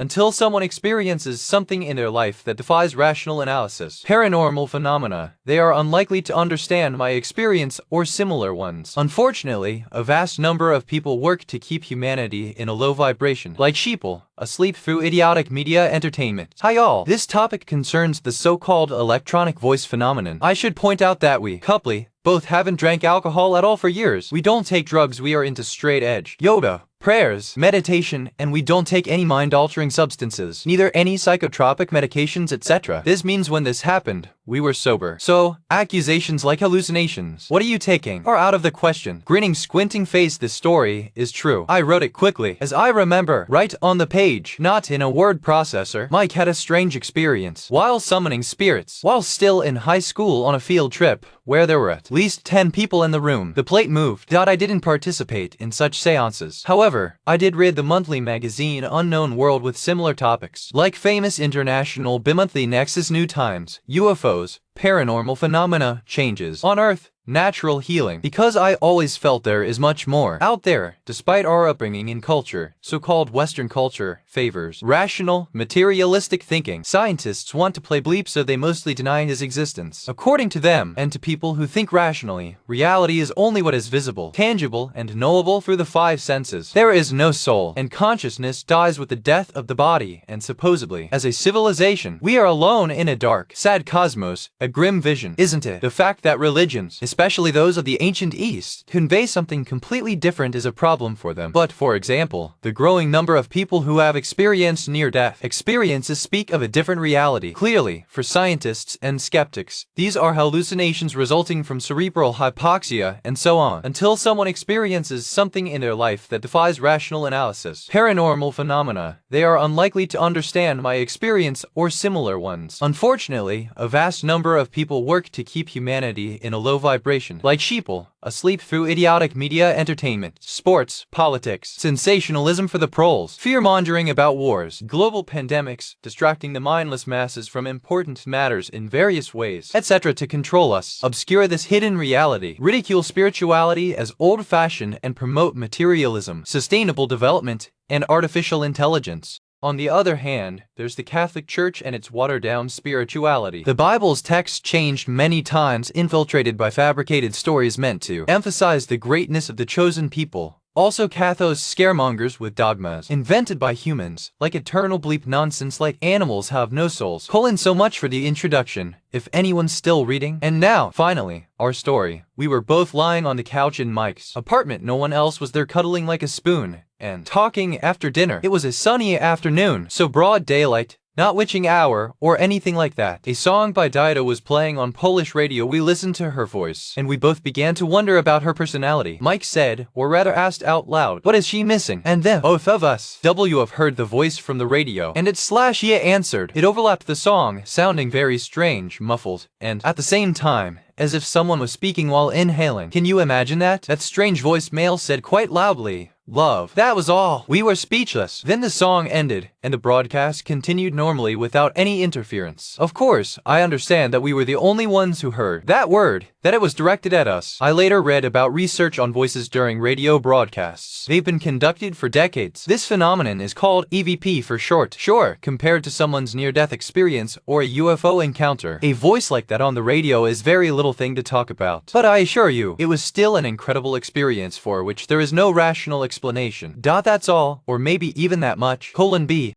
until someone experiences something in their life that defies rational analysis. Paranormal phenomena. They are unlikely to understand my experience or similar ones. Unfortunately, a vast number of people work to keep humanity in a low vibration, like sheeple, asleep through idiotic media entertainment. Hi y'all. This topic concerns the so-called electronic voice phenomenon. I should point out that we, couplee, both haven't drank alcohol at all for years. We don't take drugs, we are into straight edge, yoga, prayers, meditation, and we don't take any mind-altering substances, neither any psychotropic medications, etc. This means when this happened, we were sober. So, accusations like hallucinations, what are you taking, are out of the question. Grinning, squinting face, this story is true. I wrote it quickly, as I remember, right on the page, not in a word processor. Mike had a strange experience while summoning spirits, while still in high school on a field trip, where there were at least 10 people in the room. The plate moved. I didn't participate in such seances. However, I did read the monthly magazine Unknown World with similar topics, like famous international bi-monthly Nexus New Times, UFOs, paranormal phenomena, changes on Earth, natural healing. Because I always felt there is much more out there, despite our upbringing in culture. So-called Western culture favors rational, materialistic thinking. Scientists want to play bleep, so they mostly deny his existence. According to them, and to people who think rationally, reality is only what is visible, tangible, and knowable through the five senses. There is no soul, and consciousness dies with the death of the body, and supposedly, as a civilization, we are alone in a dark, sad cosmos, a grim vision, isn't it? The fact that religions, especially those of the ancient East, convey something completely different is a problem for them. But, for example, the growing number of people who have experienced near-death experiences speak of a different reality. Clearly, for scientists and skeptics, these are hallucinations resulting from cerebral hypoxia and so on, until someone experiences something in their life that defies rational analysis. Paranormal phenomena. They are unlikely to understand my experience or similar ones. Unfortunately, a vast number of people work to keep humanity in a low vibration, like sheeple, asleep through idiotic media entertainment, sports, politics, sensationalism for the proles, fear-mongering about wars, global pandemics, distracting the mindless masses from important matters in various ways, etc. to control us, obscure this hidden reality, ridicule spirituality as old-fashioned, and promote materialism, sustainable development, and artificial intelligence. On the other hand, there's the Catholic Church and its watered-down spirituality. The Bible's text changed many times, infiltrated by fabricated stories meant to emphasize the greatness of the chosen people. Also Cathos scaremongers with dogmas invented by humans, like eternal bleep nonsense like animals have no souls. So much for the introduction, if anyone's still reading. And now, finally, our story. We were both lying on the couch in Mike's apartment. No one else was there, cuddling like a spoon and talking after dinner. It was a sunny afternoon, so broad daylight, not witching hour, or anything like that. A song by Dido was playing on Polish radio. We listened to her voice, and we both began to wonder about her personality. Mike said, or rather asked out loud, "What is she missing?" And then, both of us, have heard the voice from the radio, and she answered. It overlapped the song, sounding very strange, muffled, and, at the same time, as if someone was speaking while inhaling. Can you imagine that? That strange voicemail said quite loudly, "Love." That was all. We were speechless. Then the song ended, and the broadcast continued normally without any interference. Of course, I understand that we were the only ones who heard that word, that it was directed at us. I later read about research on voices during radio broadcasts. They've been conducted for decades. This phenomenon is called EVP for short. Sure, compared to someone's near-death experience or a UFO encounter, a voice like that on the radio is very little thing to talk about. But I assure you, it was still an incredible experience for which there is no rational explanation. That's all, or maybe even that much. B.